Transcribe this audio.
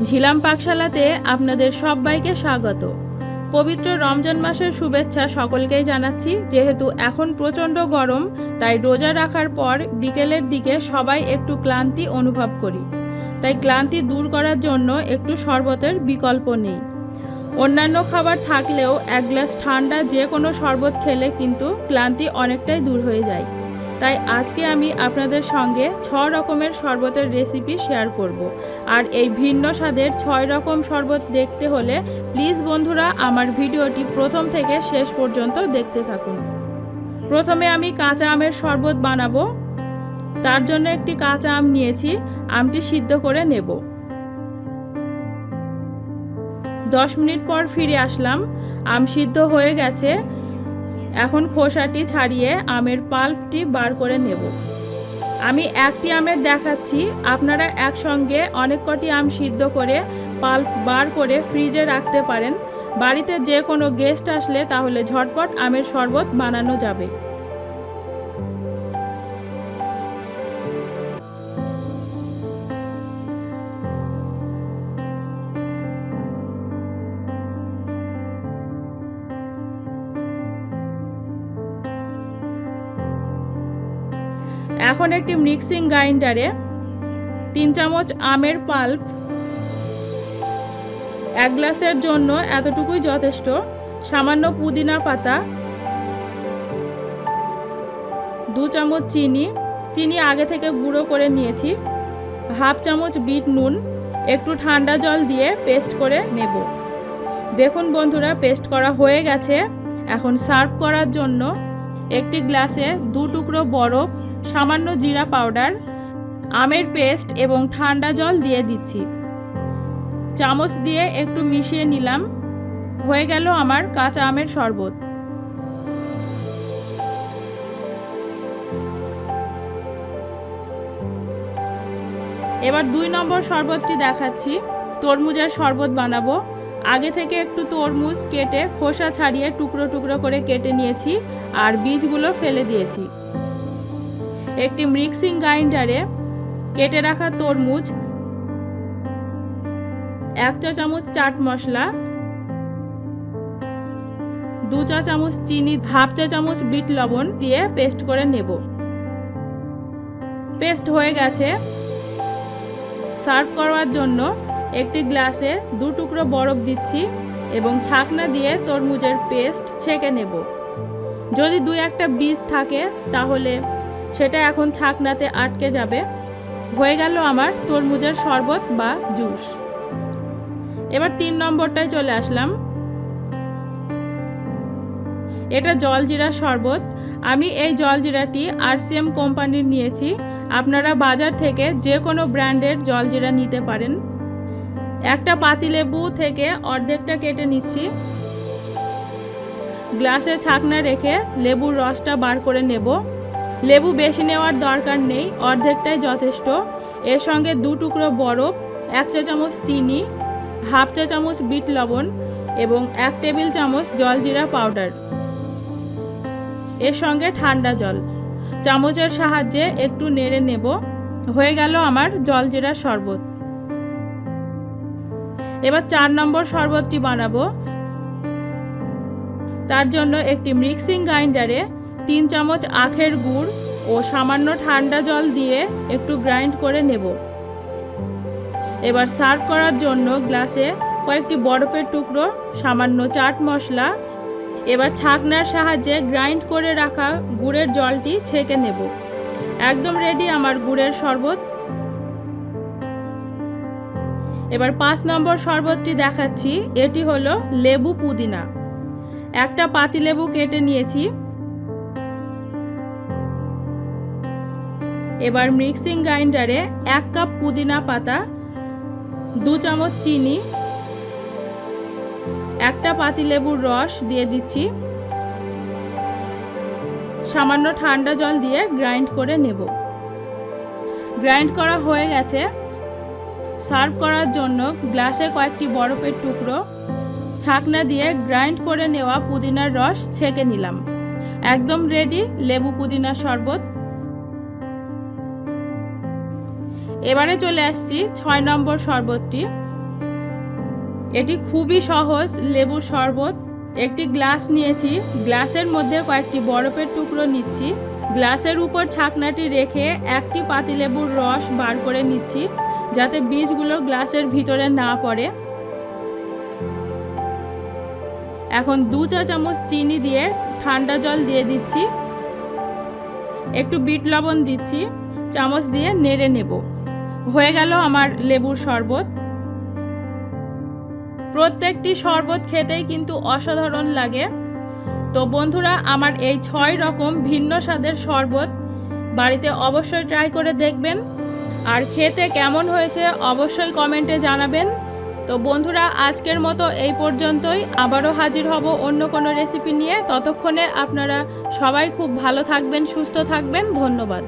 ঝিলাম পাকশালাতে আপনাদের সবাইকে স্বাগত। পবিত্র রমজান মাসের শুভেচ্ছা সকলকেই জানাচ্ছি। যেহেতু এখন প্রচণ্ড গরম, তাই রোজা রাখার পর বিকেলের দিকে সবাই একটু ক্লান্তি অনুভব করি। তাই ক্লান্তি দূর করার জন্য একটু শরবতের বিকল্প নেই। অন্যান্য খাবার থাকলেও এক গ্লাস ঠান্ডা যে কোনো শরবত খেলে কিন্তু ক্লান্তি অনেকটাই দূর হয়ে যায়। তাই আজকে আমি আপনাদের সঙ্গে 6 রকমের শরবতের রেসিপি শেয়ার করব। আর এই ভিন্ন স্বাদের 6 রকম শরবত দেখতে হলে প্লিজ বন্ধুরা আমার ভিডিওটি প্রথম থেকে শেষ পর্যন্ত দেখতে থাকুন। প্রথমে আমি কাঁচা আমের শরবত বানাবো। তার জন্য একটি কাঁচা আম নিয়েছি, আমটি সিদ্ধ করে নেব। 10 মিনিট পর ফিরে আসলাম। আম সিদ্ধ হয়ে গেছে। এখন খোসাটি ছাড়িয়ে আমের পাল্পটি বার করে নেব। আমি একটি আমের দেখাচ্ছি, আপনারা একসঙ্গে অনেক কটি আম সিদ্ধ করে পাল্প বার করে ফ্রিজে রাখতে পারেন। বাড়িতে যে কোনো গেস্ট আসলে তাহলে ঝটপট আমের শরবত বানানো যাবে। এখন একটি মিক্সিং গ্রাইন্ডারে 3 চামচ আমের পাল্প, 1 গ্লাসের জন্য এতটুকুই যথেষ্ট। সামান্য পুদিনা পাতা, 2 চামচ চিনি আগে থেকে গুঁড়ো করে নিয়েছি, 1/2 চামচ বিট নুন, একটু ঠান্ডা জল দিয়ে পেস্ট করে নেব। দেখুন বন্ধুরা, পেস্ট করা হয়ে গেছে। এখন সার্ভ করার জন্য একটি গ্লাসে 2 টুকরো বরফ, সামান্য জিরা পাউডার, আমের পেস্ট এবং ঠান্ডা জল দিয়ে দিচ্ছি। চামচ দিয়ে একটু মিশিয়ে নিলাম। হয়ে গেল আমার কাঁচা আমের শরবত। এবার 2 নম্বর শরবতটি দেখাচ্ছি। তরমুজের শরবত বানাবো। আগে থেকে একটু তরমুজ কেটে খোসা ছাড়িয়ে টুকরো টুকরো করে কেটে নিয়েছি আর বীজগুলো ফেলে দিয়েছি। একটি মিক্সিং গ্রাইন্ডারে কেটে রাখা তরমুজ, 1 চা চামচ চাট মশলা, 2 চা চামচ চিনি, 1/2 চা চামচ বিট লবণ দিয়ে পেস্ট করে নেব। পেস্ট হয়ে গেছে। সার্ভ করার জন্য একটি গ্লাসে 2 টুকরো বরফ দিচ্ছি এবং ছাকনা দিয়ে তরমুজের পেস্ট ছেঁকে নেব। যদি 2-1টা বীজ থাকে তাহলে সেটা এখন ছাকনাতে আটকে যাবে। হয়ে গেল আমার তরমুজের শরবত বা জুস। এবার 3 নম্বরটায় চলে আসলাম। এটা জলজিরা শরবত। আমি এই জলজিরাটি RCM কোম্পানির নিয়েছি। আপনারা বাজার থেকে যে কোনো ব্র্যান্ডের জলজিরা নিতে পারেন। একটা পাতিলেবু থেকে অর্ধেকটা কেটে নিচ্ছি। গ্লাসে ছাকনা রেখে লেবুর রসটা বার করে নেব। লেবু বেশি নেওয়ার দরকার নেই, অর্ধেকটাই যথেষ্ট। এর সঙ্গে 2 টুকরো বরফ, 1 চা চামচ চিনি, 1/2 চা চামচ বিট লবণ এবং 1 টেবিল চামচ জলজিরা পাউডার। এর সঙ্গে ঠান্ডা জল। চামচের সাহায্যে একটু নেড়ে নেব। হয়ে গেল আমার জলজিরা শরবত। এবার 4 নম্বর শরবতটি বানাবো। তার জন্য একটি মিক্সিং গ্রাইন্ডারে 3 চামচ আখের গুড় ও সামান্য ঠান্ডা জল দিয়ে একটু গ্রাইন্ড করে নেব। এবার সার্ভ করার জন্য গ্লাসে কয়েকটি বরফের টুকরো, সামান্য চাট মশলা। এবার ছাকনার সাহায্যে গ্রাইন্ড করে রাখা গুড়ের জলটি ছেঁকে নেব। একদম রেডি আমার গুড়ের শরবত। এবার 5 নম্বর শরবতটি দেখাচ্ছি। এটি হলো লেবু পুদিনা। একটা পাতিলেবু কেটে নিয়েছি। এবার মিক্সিং গ্রাইন্ডারে 1 কাপ পুদিনা পাতা, 2 চামচ চিনি, একটা পাতিলেবুর রস দিয়ে দিচ্ছি। সামান্য ঠান্ডা জল দিয়ে গ্রাইন্ড করে নেব। গ্রাইন্ড করা হয়ে গেছে। সার্ভ করার জন্য গ্লাসে কয়েকটি বরফের টুকরো, ছাকনা দিয়ে গ্রাইন্ড করে নেওয়া পুদিনার রস ছেঁকে নিলাম। একদম রেডি লেবু পুদিনা শরবত। এবারে চলে আসছি 6 নম্বর শরবতটি। এটি খুবই সহজ লেবুর শরবত। একটি গ্লাস নিয়েছি, গ্লাসের মধ্যে কয়েকটি বরফের টুকরো নিচ্ছি। গ্লাসের উপর ছাকনাটি রেখে একটি পাতিলেবুর রস বার করে নিচ্ছি, যাতে বীজগুলো গ্লাসের ভিতরে না পড়ে। এখন 2 চা চামচ চিনি দিয়ে ঠান্ডা জল দিয়ে দিচ্ছি। একটু বিট লবণ দিচ্ছি, চামচ দিয়ে নেড়ে নেব। হয়ে গেল আমার লেবুর শরবত। প্রত্যেকটি শরবত খেতেই কিন্তু অসাধারণ লাগে। তো বন্ধুরা, আমার এই 6 রকম ভিন্ন স্বাদের শরবত বাড়িতে অবশ্যই ট্রাই করে দেখবেন, আর খেতে কেমন হয়েছে অবশ্যই কমেন্টে জানাবেন। তো বন্ধুরা, আজকের মতো এই পর্যন্তই। আবারও হাজির হব অন্য কোনো রেসিপি নিয়ে। ততক্ষণে আপনারা সবাই খুব ভালো থাকবেন, সুস্থ থাকবেন। ধন্যবাদ।